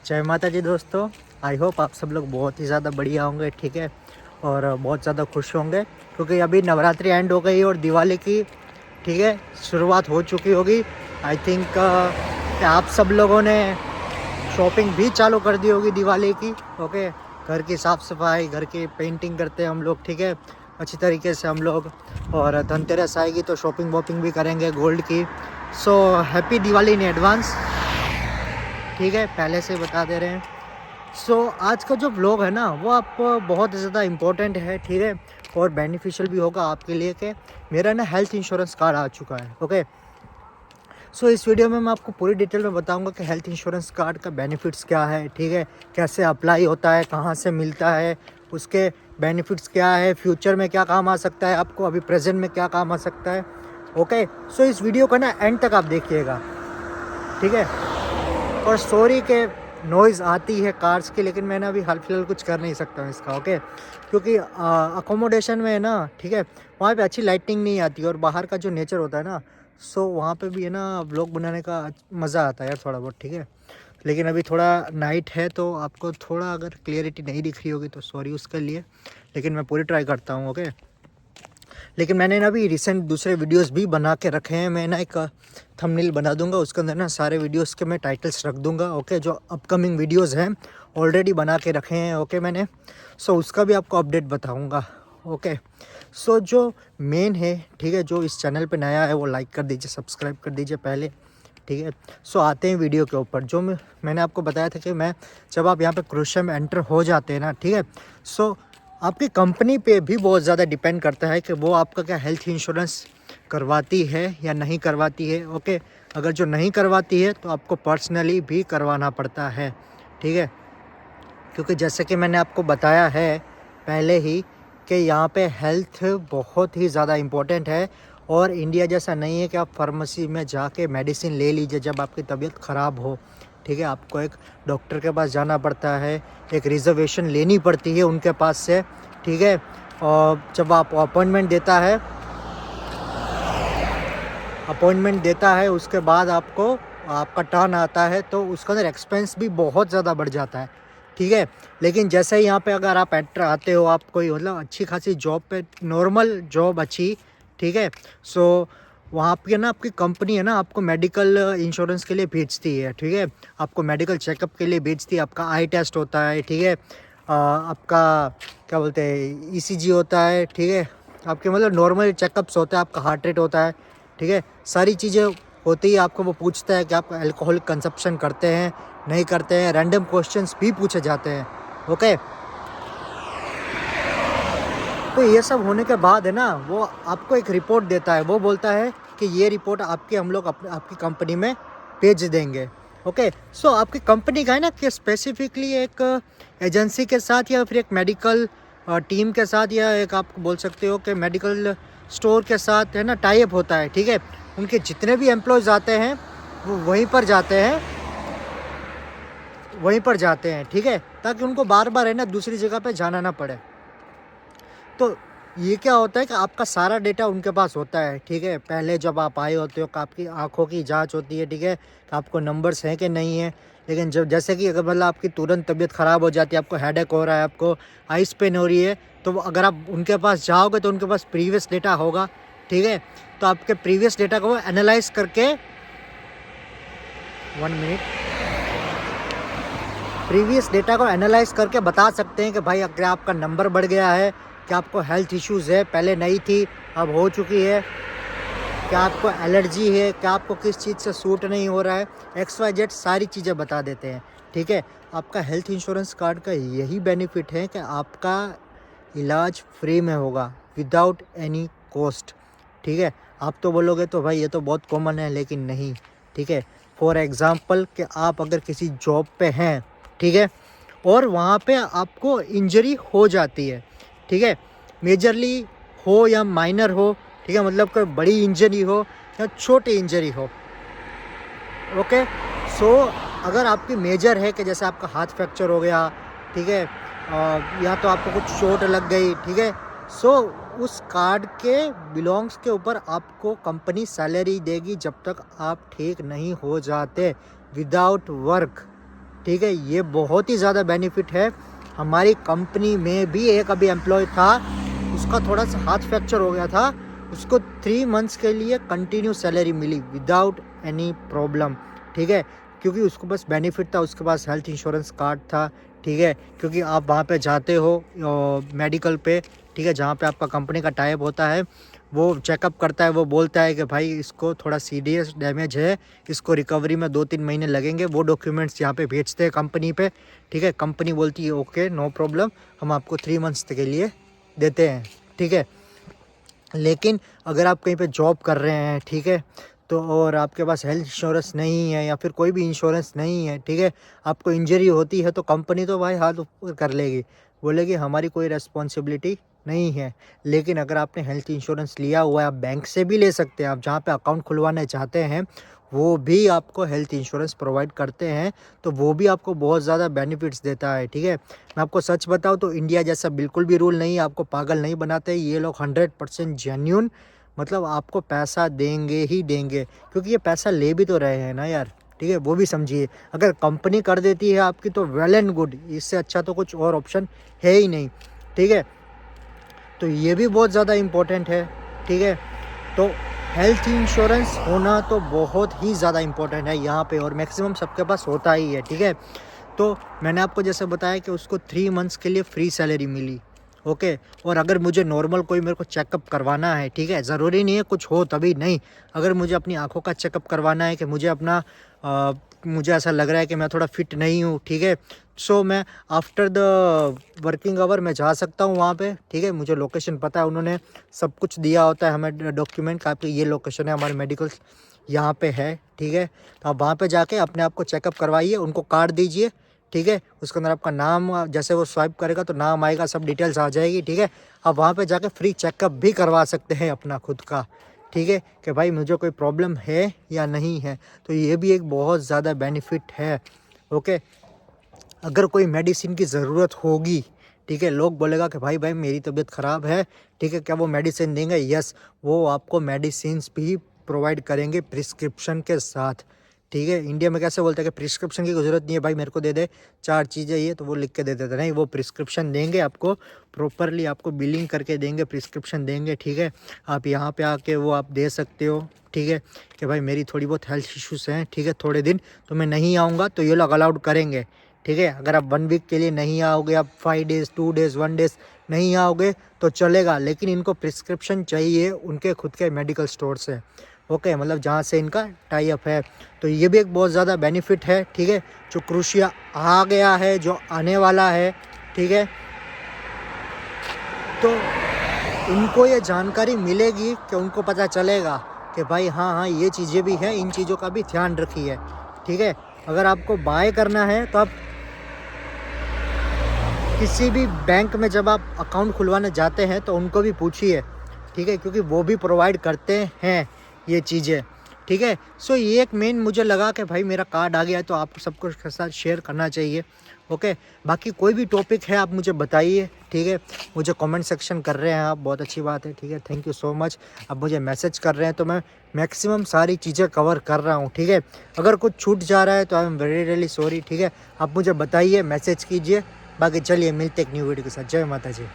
जय माता जी दोस्तों। आई होप आप सब लोग बहुत ही ज़्यादा बढ़िया होंगे, ठीक है, और बहुत ज़्यादा खुश होंगे क्योंकि अभी नवरात्रि एंड हो गई और दिवाली की, ठीक है, शुरुआत हो चुकी होगी। आई थिंक आप सब लोगों ने शॉपिंग भी चालू कर दी होगी दिवाली की। ओके, घर की साफ़ सफाई, घर की पेंटिंग करते हैं हम लोग, ठीक है, अच्छी तरीके से हम लोग। और धनतेरस आएगी तो शॉपिंग वॉपिंग भी करेंगे गोल्ड की। So happy Diwali in advance, ठीक है, पहले से बता दे रहे हैं। आज का जो व्लॉग है ना वो आप बहुत ज़्यादा इम्पोर्टेंट है, ठीक है, और बेनिफिशियल भी होगा आपके लिए कि मेरा ना हेल्थ इंश्योरेंस कार्ड आ चुका है। ओके, इस वीडियो में मैं आपको पूरी डिटेल में बताऊंगा कि हेल्थ इंश्योरेंस कार्ड का बेनिफिट्स क्या है, ठीक है, कैसे अप्लाई होता है, कहाँ से मिलता है, उसके बेनिफिट्स क्या है, फ्यूचर में क्या काम आ सकता है आपको, अभी प्रेजेंट में क्या काम आ सकता है। ओके, इस वीडियो को ना एंड तक आप देखिएगा, ठीक है। और सॉरी के नॉइज़ आती है कार्स की, लेकिन मैंने अभी हाल फिलहाल कुछ कर नहीं सकता हूँ इसका। ओके, क्योंकि अकोमोडेशन में है ना, ठीक है, वहाँ पे अच्छी लाइटिंग नहीं आती और बाहर का जो नेचर होता है ना, वहाँ पे भी है ना व्लॉग बनाने का मज़ा आता है यार थोड़ा बहुत, ठीक है। लेकिन अभी थोड़ा नाइट है तो आपको थोड़ा अगर क्लियरिटी नहीं दिख रही होगी तो सॉरी उसके लिए, लेकिन मैं पूरी ट्राई करता हूँ। ओके, लेकिन मैंने ना अभी रिसेंट दूसरे वीडियोस भी बना के रखे हैं। मैं ना एक थंबनेल बना दूंगा, उसके अंदर ना सारे वीडियोस के मैं टाइटल्स रख दूंगा। ओके, जो अपकमिंग वीडियोस हैं ऑलरेडी बना के रखे हैं। ओके, मैंने उसका भी आपको अपडेट बताऊंगा। ओके, जो मेन है, ठीक है, जो इस चैनल पे नया है वो लाइक कर दीजिए, सब्सक्राइब कर दीजिए पहले, ठीक है। आते हैं वीडियो के ऊपर। मैंने आपको बताया था कि मैं जब आप यहाँ पे क्रूशे में एंटर हो जाते हैं ना, ठीक है, आपकी कंपनी पे भी बहुत ज़्यादा डिपेंड करता है कि वो आपका क्या हेल्थ इंश्योरेंस करवाती है या नहीं करवाती है। ओके, अगर जो नहीं करवाती है तो आपको पर्सनली भी करवाना पड़ता है, ठीक है, क्योंकि जैसे कि मैंने आपको बताया है पहले ही कि यहाँ पे हेल्थ बहुत ही ज़्यादा इम्पोर्टेंट है। और इंडिया जैसा नहीं है कि आप फार्मेसी में जाके मेडिसिन ले लीजिए जब आपकी तबीयत ख़राब हो, ठीक है। आपको एक डॉक्टर के पास जाना पड़ता है, एक रिजर्वेशन लेनी पड़ती है उनके पास से, ठीक है। और जब आप अपॉइंटमेंट देता है उसके बाद आपका टर्न आता है तो उसके अंदर एक्सपेंस भी बहुत ज़्यादा बढ़ जाता है, ठीक है। लेकिन जैसे ही यहाँ पे अगर आप एंटर आते हो, आप कोई मतलब अच्छी खासी जॉब पे, नॉर्मल जॉब अच्छी, ठीक है, वहाँ पे ना आपकी कंपनी है ना आपको मेडिकल इंश्योरेंस के लिए भेजती है, ठीक है, आपको मेडिकल चेकअप के लिए भेजती है। आपका आई टेस्ट होता है, ठीक है, आपका क्या बोलते हैं ईसीजी होता है, ठीक है, आपके मतलब नॉर्मल चेकअप्स होता है, आपका हार्ट रेट होता है, ठीक है, सारी चीज़ें होती है। आपको वो पूछता है कि आप अल्कोहल कंजप्शन करते हैं, नहीं करते हैं, रैंडम क्वेश्चंस भी पूछे जाते हैं। ओके, तो ये सब होने के बाद है ना वो आपको एक रिपोर्ट देता है, वो बोलता है कि ये रिपोर्ट हम लोग आपकी कंपनी में भेज देंगे। ओके, आपकी कंपनी का है ना कि स्पेसिफिकली एक एजेंसी के साथ या फिर एक मेडिकल टीम के साथ या एक आप बोल सकते हो कि मेडिकल स्टोर के साथ है ना टाई अप होता है, ठीक है। उनके जितने भी एम्प्लॉयज़ आते हैं वो वहीं पर जाते हैं, ठीक है, ताकि उनको बार बार है ना दूसरी जगह पे जाना ना पड़े। तो ये क्या होता है कि आपका सारा डेटा उनके पास होता है, ठीक है। पहले जब आप आए होते हो, आपकी आँखों की जांच होती है, ठीक है, कि आपको नंबर्स हैं कि नहीं है। लेकिन जब जैसे कि अगर मतलब आपकी तुरंत तबीयत ख़राब हो जाती है, आपको हेडेक हो रहा है, आपको आइस पेन हो रही है, तो अगर आप उनके पास जाओगे तो उनके पास प्रीवियस डेटा होगा, ठीक है। तो आपके प्रीवियस डेटा को वो एनालाइज करके 1 मिनट प्रीवियस डेटा को एनालाइज करके बता सकते हैं कि भाई अगर आपका नंबर बढ़ गया है, क्या आपको हेल्थ इश्यूज़ है, पहले नहीं थी अब हो चुकी है, क्या आपको एलर्जी है, क्या आपको किस चीज़ से सूट नहीं हो रहा है, XYZ सारी चीज़ें बता देते हैं, ठीक है। आपका हेल्थ इंश्योरेंस कार्ड का यही बेनिफिट है कि आपका इलाज फ्री में होगा विदाउट एनी कॉस्ट, ठीक है। आप तो बोलोगे तो भाई ये तो बहुत कॉमन है, लेकिन नहीं, ठीक है। फॉर एग्ज़ाम्पल कि आप अगर किसी जॉब पे हैं, ठीक है, और वहाँ पे आपको इंजरी हो जाती है, ठीक है, मेजरली हो या माइनर हो, ठीक है, मतलब कोई बड़ी इंजरी हो या छोटी इंजरी हो। ओके, अगर आपकी मेजर है कि जैसे आपका हाथ फ्रैक्चर हो गया, ठीक है, या तो आपको कुछ चोट लग गई, ठीक है, उस कार्ड के बिलोंग्स के ऊपर आपको कंपनी सैलरी देगी जब तक आप ठीक नहीं हो जाते विदाउट वर्क, ठीक है। ये बहुत ही ज़्यादा बेनिफिट है। हमारी कंपनी में भी एक अभी एम्प्लॉय था, उसका थोड़ा सा हाथ फ्रैक्चर हो गया था, उसको 3 मंथ्स के लिए कंटिन्यू सैलरी मिली विदाउट एनी प्रॉब्लम, ठीक है। क्योंकि उसको बस बेनिफिट था, उसके पास हेल्थ इंश्योरेंस कार्ड था, ठीक है। क्योंकि आप वहाँ पे जाते हो मेडिकल पे, ठीक है, जहाँ पे आपका कंपनी का टाइप होता है, वो चेकअप करता है, वो बोलता है कि भाई इसको थोड़ा सीरियस डैमेज है, इसको रिकवरी में 2-3 महीने लगेंगे। वो डॉक्यूमेंट्स यहाँ पे भेजते हैं कंपनी पे, ठीक है। कंपनी बोलती है ओके नो प्रॉब्लम, हम आपको 3 मंथ्स के लिए देते हैं, ठीक है। लेकिन अगर आप कहीं पे जॉब कर रहे हैं, ठीक है, तो और आपके पास हेल्थ इंश्योरेंस नहीं है या फिर कोई भी इंश्योरेंस नहीं है, ठीक है, आपको इंजरी होती है तो कंपनी तो भाई हाथ ऊपर कर लेगी, बोलेगी हमारी कोई रिस्पॉन्सिबिलिटी नहीं है। लेकिन अगर आपने हेल्थ इंश्योरेंस लिया हुआ है, आप बैंक से भी ले सकते हैं, आप जहाँ पे अकाउंट खुलवाना चाहते हैं वो भी आपको हेल्थ इंश्योरेंस प्रोवाइड करते हैं, तो वो भी आपको बहुत ज़्यादा बेनिफिट्स देता है, ठीक है। मैं आपको सच बताऊँ तो इंडिया जैसा बिल्कुल भी रूल नहीं है, आपको पागल नहीं बनाते। ये लोग 100% जेन्यून, मतलब आपको पैसा देंगे ही देंगे, क्योंकि ये पैसा ले भी तो रहे हैं ना यार, ठीक है। वो भी समझिए, अगर कंपनी कर देती है आपकी तो वेल एंड गुड, इससे अच्छा तो कुछ और ऑप्शन है ही नहीं, ठीक है। तो ये भी बहुत ज़्यादा इम्पोर्टेंट है, ठीक है। तो हेल्थ इंश्योरेंस होना तो बहुत ही ज़्यादा इम्पोर्टेंट है यहाँ पे, और मैक्सिमम सबके पास होता ही है, ठीक है। तो मैंने आपको जैसे बताया कि उसको 3 मंथ्स के लिए फ्री सैलरी मिली, ओके। और अगर मुझे नॉर्मल कोई मेरे को चेकअप करवाना है, ठीक है, ज़रूरी नहीं है कुछ हो तभी, नहीं, अगर मुझे अपनी आँखों का चेकअप करवाना है कि मुझे अपना मुझे ऐसा लग रहा है कि मैं थोड़ा फिट नहीं हूँ, ठीक है, सो मैं आफ्टर द वर्किंग आवर मैं जा सकता हूँ वहाँ पे, ठीक है। मुझे लोकेशन पता है, उन्होंने सब कुछ दिया होता है हमें डॉक्यूमेंट का, आपकी ये लोकेशन है, हमारे मेडिकल यहाँ पे है, ठीक है। तो आप वहाँ पे जाके अपने आप को चेकअप करवाइए, उनको कार्ड दीजिए, ठीक है। उसके अंदर आपका नाम, जैसे वो स्वाइप करेगा तो नाम आएगा, सब डिटेल्स आ जाएगी, ठीक है। आप वहाँ पे जाके फ्री चेकअप भी करवा सकते हैं अपना खुद का, ठीक है, कि भाई मुझे कोई प्रॉब्लम है या नहीं है। तो ये भी एक बहुत ज़्यादा बेनिफिट है, ओके। अगर कोई मेडिसिन की ज़रूरत होगी, ठीक है, लोग बोलेगा कि भाई मेरी तबीयत ख़राब है, ठीक है, क्या वो मेडिसिन देंगे? यस, वो आपको मेडिसिन्स भी प्रोवाइड करेंगे प्रिस्क्रिप्शन के साथ, ठीक है। इंडिया में कैसे बोलते हैं कि प्रिस्क्रिप्शन की ज़रूरत नहीं है भाई, मेरे को दे दे 4 चीज़ें ये, तो वो लिख के दे देते, नहीं, वो प्रिस्क्रिप्शन देंगे आपको, प्रॉपरली आपको बिलिंग करके देंगे, प्रिस्क्रिप्शन देंगे, ठीक है। आप यहाँ पे आके वो आप दे सकते हो, ठीक है, कि भाई मेरी थोड़ी बहुत हेल्थ इश्यूज़ हैं, ठीक है, थोड़े दिन तो मैं नहीं आऊँगा, तो ये लोग अलाउड करेंगे, ठीक है। अगर आप 1 वीक के लिए नहीं आओगे, आप 5 डेज़ 2 डेज़ 1 डेज़ नहीं आओगे तो चलेगा, लेकिन इनको प्रिस्क्रिप्शन चाहिए उनके खुद के मेडिकल स्टोर से, ओके, मतलब जहाँ से इनका टाई अप है। तो ये भी एक बहुत ज़्यादा बेनिफिट है, ठीक है, जो क्रूशिया आ गया है, जो आने वाला है, ठीक है। तो उनको ये जानकारी मिलेगी कि उनको पता चलेगा कि भाई हाँ हाँ ये चीज़ें भी हैं, इन चीज़ों का भी ध्यान रखिए, ठीक है। अगर आपको बाय करना है तो आप किसी भी बैंक में जब आप अकाउंट खुलवाने जाते हैं तो उनको भी पूछिए, ठीक है, क्योंकि वो भी प्रोवाइड करते हैं ये चीज़ें, ठीक है। सो ये एक मेन मुझे लगा कि भाई मेरा कार्ड आ गया है तो आपको सबको के साथ शेयर करना चाहिए, ओके। बाकी कोई भी टॉपिक है आप मुझे बताइए, ठीक है। मुझे कमेंट सेक्शन कर रहे हैं आप, बहुत अच्छी बात है, ठीक है, थैंक यू सो मच। आप मुझे मैसेज कर रहे हैं तो मैं मैक्सिमम सारी चीज़ें कवर कर रहा हूँ, ठीक है। अगर कुछ छूट जा रहा है तो I am very really sorry, ठीक है। आप मुझे बताइए, मैसेज कीजिए। बाकी चलिए मिलते एक न्यू वीडियो के साथ। जय माता जी।